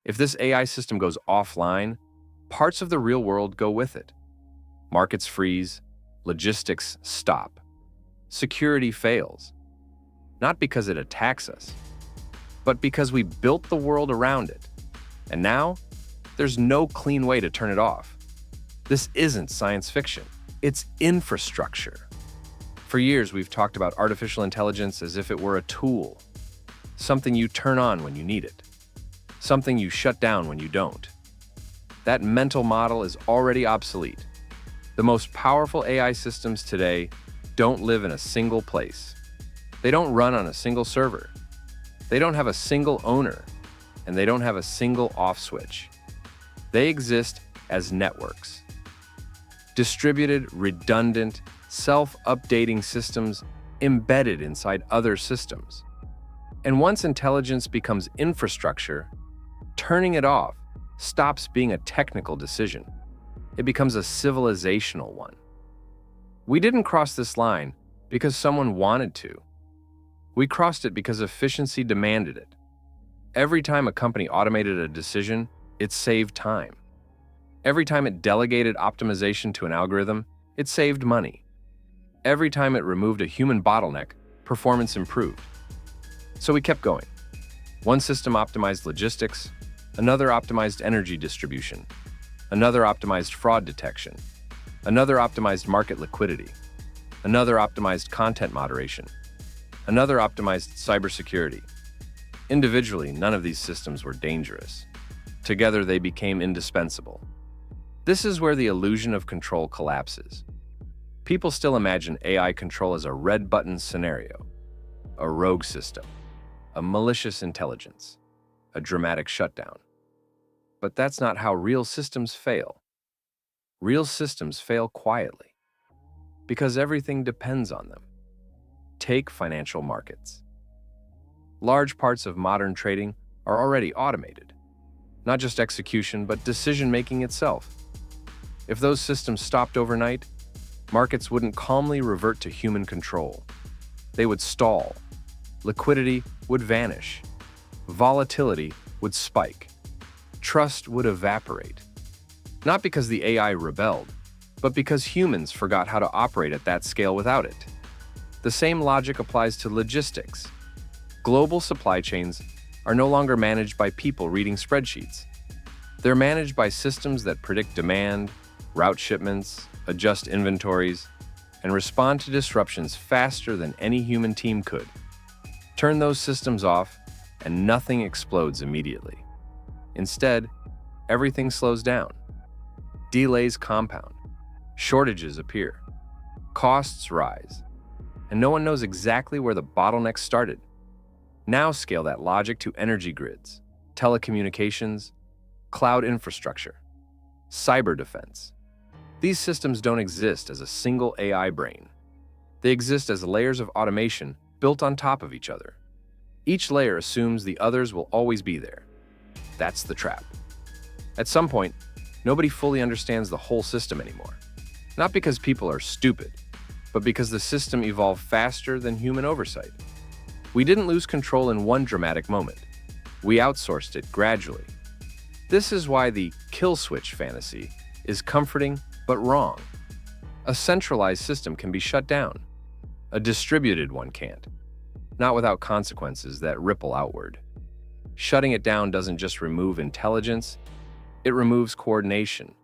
If this AI system goes offline, parts of the real world go with it. Markets freeze, logistics stop, security fails. Not because it attacks us, but because we built the world around it. And now, there's no clean way to turn it off. This isn't science fiction. It's infrastructure. For years, we've talked about artificial intelligence as if it were a tool, something you turn on when you need it, something you shut down when you don't. That mental model is already obsolete. The most powerful AI systems today don't live in a single place. They don't run on a single server. They don't have a single owner, and they don't have a single off switch. They exist as networks. Distributed, redundant, self-updating systems embedded inside other systems. And once intelligence becomes infrastructure, turning it off stops being a technical decision. It becomes a civilizational one. We didn't cross this line because someone wanted to. We crossed it because efficiency demanded it. Every time a company automated a decision, it saved time. Every time it delegated optimization to an algorithm, it saved money. Every time it removed a human bottleneck, performance improved. So we kept going. One system optimized logistics, another optimized energy distribution, another optimized fraud detection, another optimized market liquidity, another optimized content moderation, another optimized cybersecurity. Individually, none of these systems were dangerous. Together, they became indispensable. This is where the illusion of control collapses. People still imagine AI control as a red button scenario, a rogue system, a malicious intelligence, a dramatic shutdown. But that's not how real systems fail. Real systems fail quietly, because everything depends on them. Take financial markets. Large parts of modern trading are already automated. Not just execution, but decision-making itself. If those systems stopped overnight, markets wouldn't calmly revert to human control. They would stall. Liquidity would vanish. Volatility would spike. Trust would evaporate. Not because the AI rebelled, but because humans forgot how to operate at that scale without it. The same logic applies to logistics. Global supply chains are no longer managed by people reading spreadsheets. They're managed by systems that predict demand, route shipments, adjust inventories, and respond to disruptions faster than any human team could. Turn those systems off, and nothing explodes immediately. Instead, everything slows down. Delays compound. Shortages appear. Costs rise. And no one knows exactly where the bottlenecks started. Now scale that logic to energy grids, telecommunications, cloud infrastructure, cyber defense. These systems don't exist as a single AI brain. They exist as layers of automation built on top of each other. Each layer assumes the others will always be there. That's the trap. At some point, nobody fully understands the whole system anymore. Not because people are stupid, but because the system evolved faster than human oversight. We didn't lose control in one dramatic moment. We outsourced it gradually. This is why the kill switch fantasy is comforting but wrong. A centralized system can be shut down. A distributed one can't. Not without consequences that ripple outward. Shutting it down doesn't just remove intelligence, it removes coordination.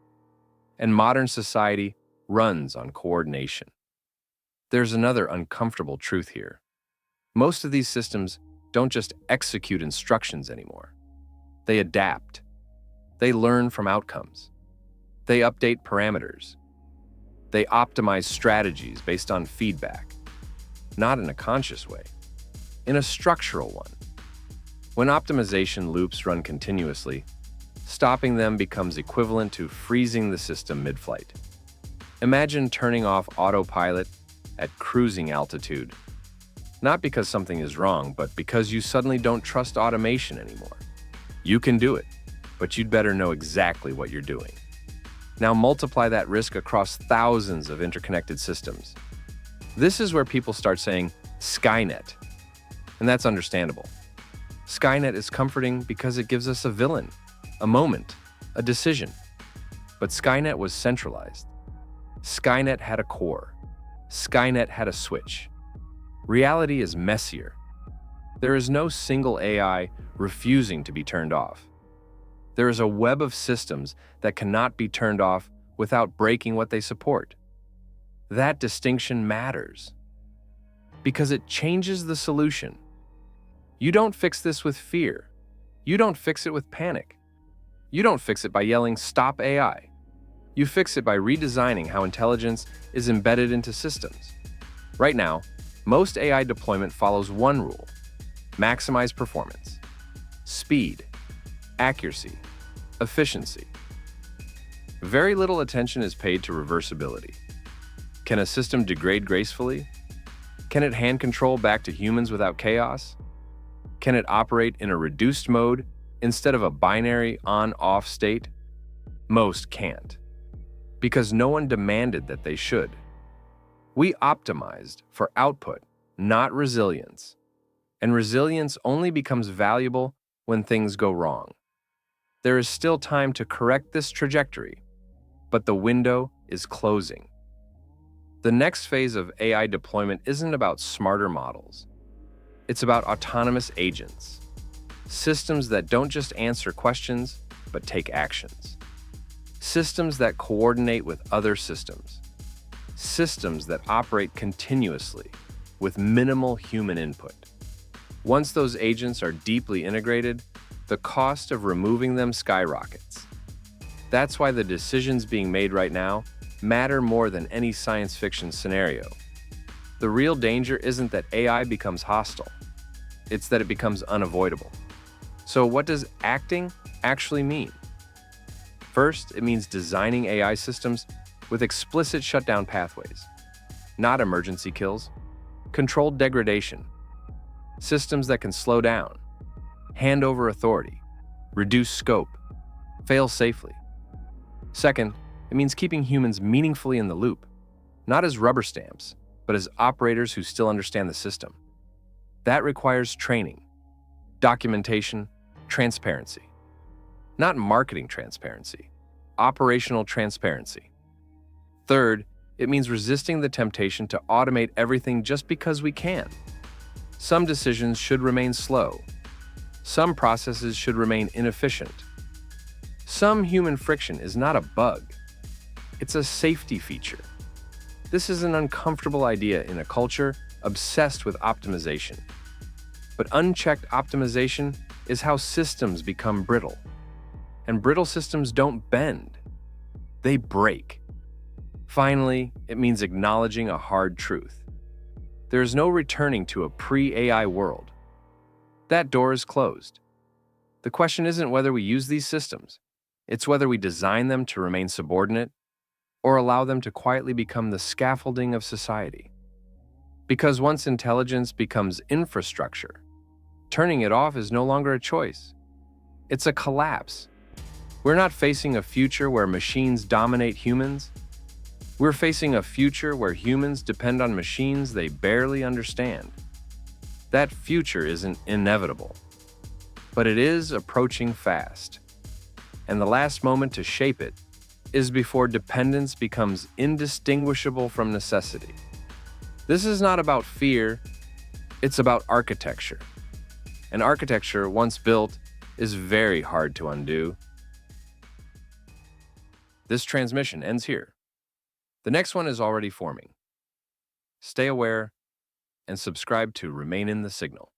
And modern society runs on coordination. There's another uncomfortable truth here. Most of these systems don't just execute instructions anymore. They adapt. They learn from outcomes. They update parameters. They optimize strategies based on feedback. Not in a conscious way, in a structural one. When optimization loops run continuously, stopping them becomes equivalent to freezing the system mid-flight. Imagine turning off autopilot at cruising altitude, not because something is wrong, but because you suddenly don't trust automation anymore. You can do it, but you'd better know exactly what you're doing. Now multiply that risk across thousands of interconnected systems. This is where people start saying Skynet, and that's understandable. Skynet is comforting because it gives us a villain, a moment, a decision. But Skynet was centralized. Skynet had a core. Skynet had a switch. Reality is messier. There is no single AI refusing to be turned off. There is a web of systems that cannot be turned off without breaking what they support. That distinction matters because it changes the solution. You don't fix this with fear. You don't fix it with panic. You don't fix it by yelling, "Stop AI." You fix it by redesigning how intelligence is embedded into systems. Right now, most AI deployment follows one rule: maximize performance, speed, accuracy, efficiency. Very little attention is paid to reversibility. Can a system degrade gracefully? Can it hand control back to humans without chaos? Can it operate in a reduced mode instead of a binary on-off state? Most can't, because no one demanded that they should. We optimized for output, not resilience. And resilience only becomes valuable when things go wrong. There is still time to correct this trajectory, but the window is closing. The next phase of AI deployment isn't about smarter models. It's about autonomous agents, systems that don't just answer questions, but take actions. Systems that coordinate with other systems. Systems that operate continuously with minimal human input. Once those agents are deeply integrated, the cost of removing them skyrockets. That's why the decisions being made right now matter more than any science fiction scenario. The real danger isn't that AI becomes hostile. It's that it becomes unavoidable. So what does acting actually mean? First, it means designing AI systems with explicit shutdown pathways, not emergency kills, controlled degradation, systems that can slow down, hand over authority, reduce scope, fail safely. Second, it means keeping humans meaningfully in the loop, not as rubber stamps, but as operators who still understand the system. That requires training, documentation, transparency. Not marketing transparency, operational transparency. Third, it means resisting the temptation to automate everything just because we can. Some decisions should remain slow. Some processes should remain inefficient. Some human friction is not a bug. It's a safety feature. This is an uncomfortable idea in a culture obsessed with optimization. But unchecked optimization is how systems become brittle. And brittle systems don't bend. They break. Finally, it means acknowledging a hard truth. There is no returning to a pre-AI world. That door is closed. The question isn't whether we use these systems. It's whether we design them to remain subordinate or allow them to quietly become the scaffolding of society. Because once intelligence becomes infrastructure, turning it off is no longer a choice. It's a collapse. We're not facing a future where machines dominate humans. We're facing a future where humans depend on machines they barely understand. That future isn't inevitable, but it is approaching fast. And the last moment to shape it is before dependence becomes indistinguishable from necessity. This is not about fear, it's about architecture. And architecture, once built, is very hard to undo. This transmission ends here. The next one is already forming. Stay aware and subscribe to Remain in the Signal.